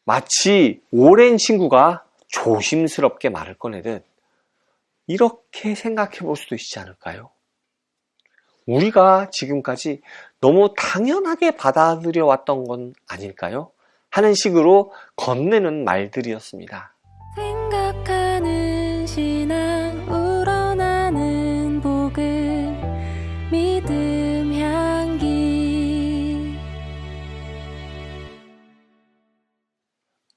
마치 오랜 친구가 조심스럽게 말을 꺼내듯 이렇게 생각해 볼 수도 있지 않을까요? 우리가 지금까지 너무 당연하게 받아들여 왔던 건 아닐까요? 하는 식으로 건네는 말들이었습니다. 생각하는 신앙 우러나는 복음 믿음 향기.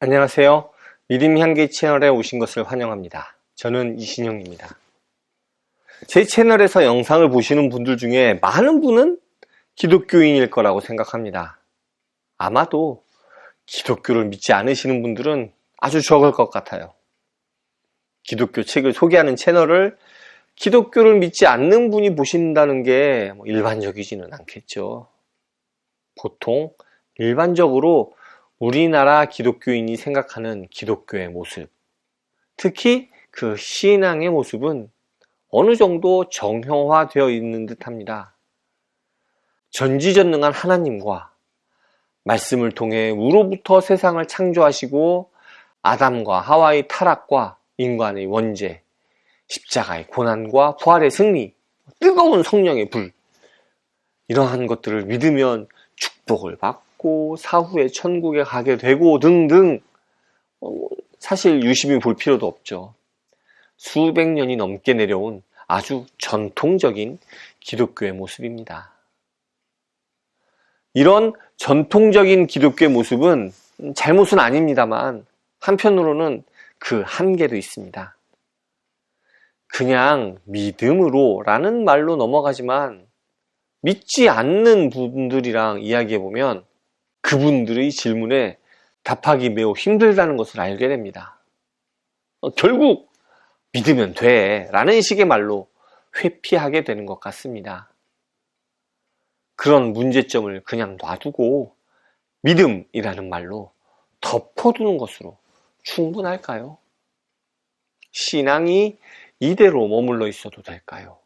안녕하세요. 믿음 향기 채널에 오신 것을 환영합니다. 저는 이신영입니다. 제 채널에서 영상을 보시는 분들 중에 많은 분은 기독교인일 거라고 생각합니다. 아마도 기독교를 믿지 않으시는 분들은 아주 적을 것 같아요. 기독교 책을 소개하는 채널을 기독교를 믿지 않는 분이 보신다는 게 일반적이지는 않겠죠. 보통 일반적으로 우리나라 기독교인이 생각하는 기독교의 모습, 특히 그 신앙의 모습은 어느 정도 정형화되어 있는 듯합니다. 전지전능한 하나님과 말씀을 통해 우로부터 세상을 창조하시고 아담과 하와의 타락과 인간의 원죄, 십자가의 고난과 부활의 승리, 뜨거운 성령의 불, 이러한 것들을 믿으면 축복을 받고 사후에 천국에 가게 되고 등등, 사실 유심히 볼 필요도 없죠. 수백 년이 넘게 내려온 아주 전통적인 기독교의 모습입니다. 이런 전통적인 기독교의 모습은 잘못은 아닙니다만 한편으로는 그 한계도 있습니다. 그냥 믿음으로 라는 말로 넘어가지만 믿지 않는 분들이랑 이야기해보면 그분들의 질문에 답하기 매우 힘들다는 것을 알게 됩니다. 결국 믿으면 돼 라는 식의 말로 회피하게 되는 것 같습니다. 그런 문제점을 그냥 놔두고 믿음이라는 말로 덮어두는 것으로 충분할까요? 신앙이 이대로 머물러 있어도 될까요?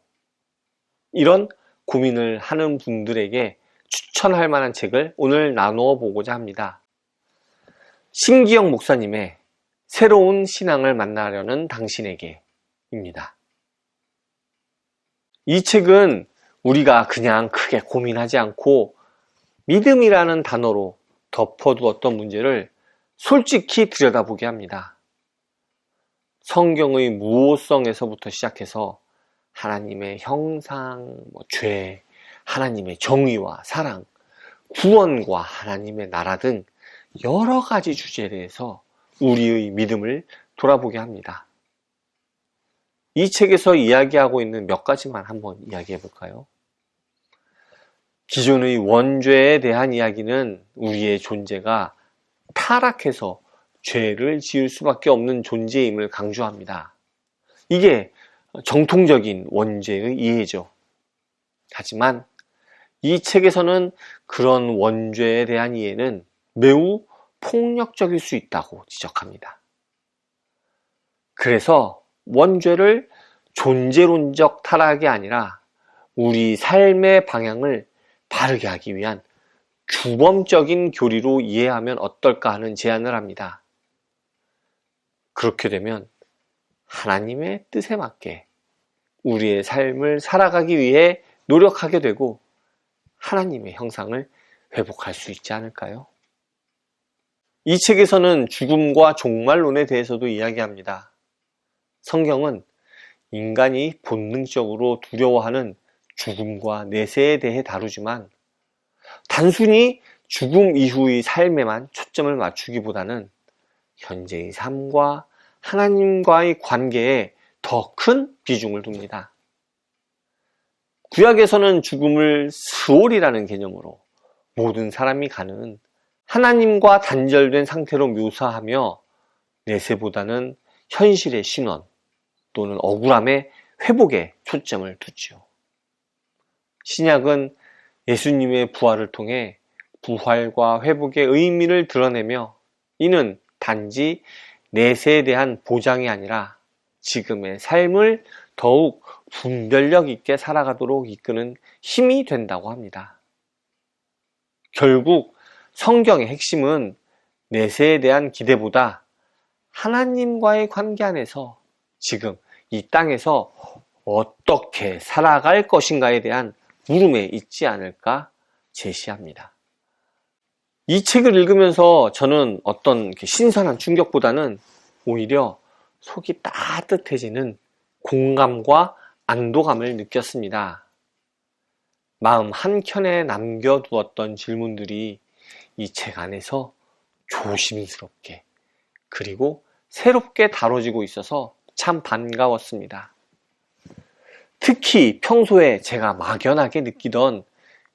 이런 고민을 하는 분들에게 추천할 만한 책을 오늘 나누어 보고자 합니다. 신기영 목사님의 새로운 신앙을 만나려는 당신에게 입니다. 이 책은 우리가 그냥 크게 고민하지 않고 믿음이라는 단어로 덮어두었던 문제를 솔직히 들여다보게 합니다. 성경의 무오성에서부터 시작해서 하나님의 형상, 죄, 하나님의 정의와 사랑, 구원과 하나님의 나라 등 여러 가지 주제에 대해서 우리의 믿음을 돌아보게 합니다. 이 책에서 이야기하고 있는 몇 가지만 한번 이야기해 볼까요? 기존의 원죄에 대한 이야기는 우리의 존재가 타락해서 죄를 지을 수밖에 없는 존재임을 강조합니다. 이게 정통적인 원죄의 이해죠. 하지만 이 책에서는 그런 원죄에 대한 이해는 매우 폭력적일 수 있다고 지적합니다. 그래서 원죄를 존재론적 타락이 아니라 우리 삶의 방향을 바르게 하기 위한 규범적인 교리로 이해하면 어떨까 하는 제안을 합니다. 그렇게 되면 하나님의 뜻에 맞게 우리의 삶을 살아가기 위해 노력하게 되고 하나님의 형상을 회복할 수 있지 않을까요? 이 책에서는 죽음과 종말론에 대해서도 이야기합니다. 성경은 인간이 본능적으로 두려워하는 죽음과 내세에 대해 다루지만 단순히 죽음 이후의 삶에만 초점을 맞추기보다는 현재의 삶과 하나님과의 관계에 더 큰 비중을 둡니다. 구약에서는 죽음을 스올이라는 개념으로 모든 사람이 가는 하나님과 단절된 상태로 묘사하며 내세보다는 현실의 신원 또는 억울함의 회복에 초점을 두지요. 신약은 예수님의 부활을 통해 부활과 회복의 의미를 드러내며 이는 단지 내세에 대한 보장이 아니라 지금의 삶을 더욱 분별력 있게 살아가도록 이끄는 힘이 된다고 합니다. 결국 성경의 핵심은 내세에 대한 기대보다 하나님과의 관계 안에서 지금 이 땅에서 어떻게 살아갈 것인가에 대한 물음에 있지 않을까 제시합니다. 이 책을 읽으면서 저는 어떤 신선한 충격보다는 오히려 속이 따뜻해지는 공감과 안도감을 느꼈습니다. 마음 한켠에 남겨두었던 질문들이 이 책 안에서 조심스럽게 그리고 새롭게 다뤄지고 있어서 참 반가웠습니다. 특히 평소에 제가 막연하게 느끼던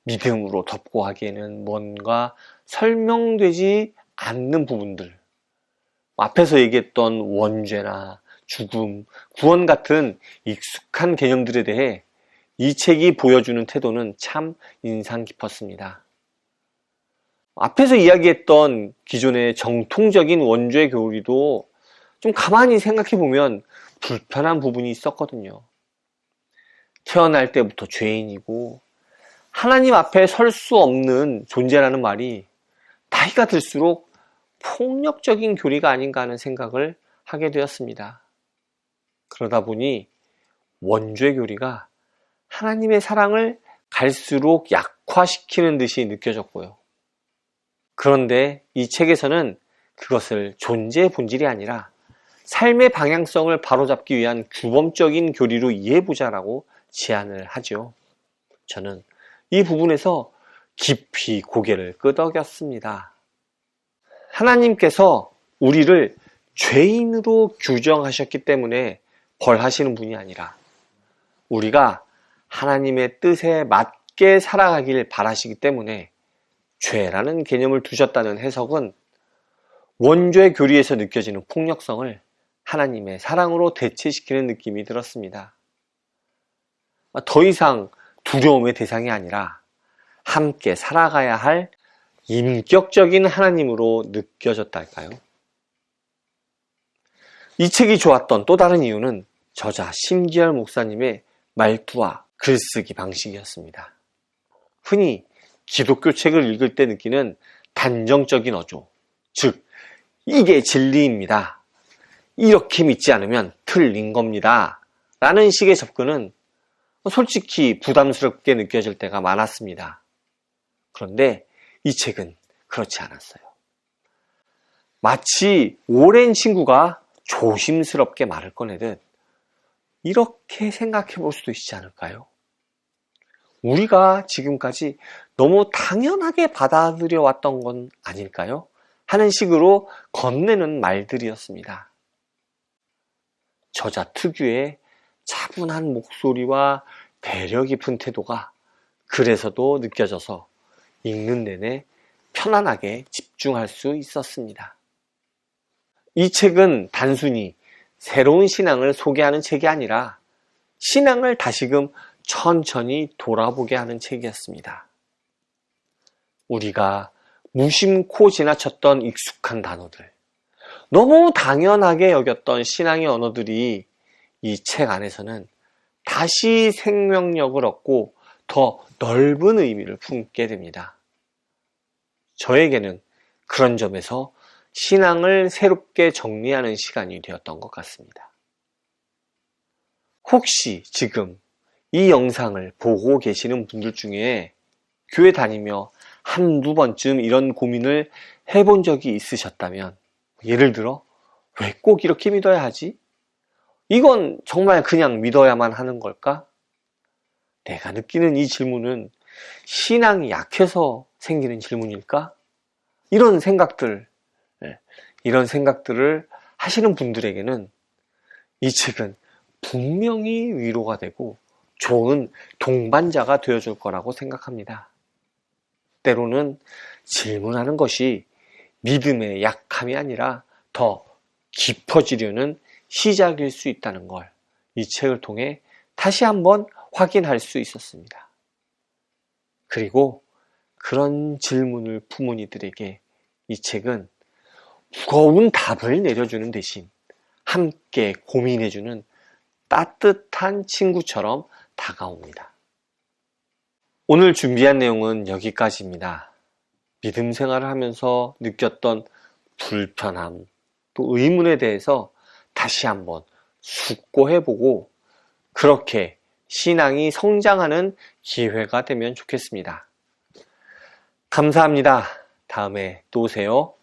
믿음으로 덮고 하기에는 뭔가 설명되지 않는 부분들, 앞에서 얘기했던 원죄나 죽음, 구원 같은 익숙한 개념들에 대해 이 책이 보여주는 태도는 참 인상 깊었습니다. 앞에서 이야기했던 기존의 정통적인 원죄 교리도 좀 가만히 생각해 보면 불편한 부분이 있었거든요. 태어날 때부터 죄인이고 하나님 앞에 설 수 없는 존재라는 말이 나이가 들수록 폭력적인 교리가 아닌가 하는 생각을 하게 되었습니다. 그러다 보니 원죄 교리가 하나님의 사랑을 갈수록 약화시키는 듯이 느껴졌고요. 그런데 이 책에서는 그것을 존재의 본질이 아니라 삶의 방향성을 바로잡기 위한 규범적인 교리로 이해해보자라고 제안을 하죠. 저는 이 부분에서 깊이 고개를 끄덕였습니다. 하나님께서 우리를 죄인으로 규정하셨기 때문에 벌하시는 분이 아니라 우리가 하나님의 뜻에 맞게 살아가길 바라시기 때문에 죄라는 개념을 두셨다는 해석은 원죄 교리에서 느껴지는 폭력성을 하나님의 사랑으로 대체시키는 느낌이 들었습니다. 더 이상 두려움의 대상이 아니라 함께 살아가야 할 인격적인 하나님으로 느껴졌달까요? 이 책이 좋았던 또 다른 이유는 저자 심기열 목사님의 말투와 글쓰기 방식이었습니다. 흔히 기독교 책을 읽을 때 느끼는 단정적인 어조, 즉 이게 진리입니다. 이렇게 믿지 않으면 틀린 겁니다. 라는 식의 접근은 솔직히 부담스럽게 느껴질 때가 많았습니다. 그런데 이 책은 그렇지 않았어요. 마치 오랜 친구가 조심스럽게 말을 꺼내듯 이렇게 생각해 볼 수도 있지 않을까요? 우리가 지금까지 너무 당연하게 받아들여 왔던 건 아닐까요? 하는 식으로 건네는 말들이었습니다. 저자 특유의 차분한 목소리와 배려 깊은 태도가 그래서도 느껴져서 읽는 내내 편안하게 집중할 수 있었습니다. 이 책은 단순히 새로운 신앙을 소개하는 책이 아니라 신앙을 다시금 천천히 돌아보게 하는 책이었습니다. 우리가 무심코 지나쳤던 익숙한 단어들, 너무 당연하게 여겼던 신앙의 언어들이 이 책 안에서는 다시 생명력을 얻고 더 넓은 의미를 품게 됩니다. 저에게는 그런 점에서 신앙을 새롭게 정리하는 시간이 되었던 것 같습니다. 혹시 지금 이 영상을 보고 계시는 분들 중에 교회 다니며 한두 번쯤 이런 고민을 해본 적이 있으셨다면, 예를 들어 왜 꼭 이렇게 믿어야 하지? 이건 정말 그냥 믿어야만 하는 걸까? 내가 느끼는 이 질문은 신앙이 약해서 생기는 질문일까? 이런 생각들을 하시는 분들에게는 이 책은 분명히 위로가 되고 좋은 동반자가 되어줄 거라고 생각합니다. 때로는 질문하는 것이 믿음의 약함이 아니라 더 깊어지려는 시작일 수 있다는 걸 이 책을 통해 다시 한번 확인할 수 있었습니다. 그리고 그런 질문을 품은 이들에게 이 책은 무거운 답을 내려주는 대신 함께 고민해주는 따뜻한 친구처럼 다가옵니다. 오늘 준비한 내용은 여기까지입니다. 믿음 생활을 하면서 느꼈던 불편함, 또 의문에 대해서 다시 한번 숙고해보고 그렇게 신앙이 성장하는 기회가 되면 좋겠습니다. 감사합니다. 다음에 또 오세요.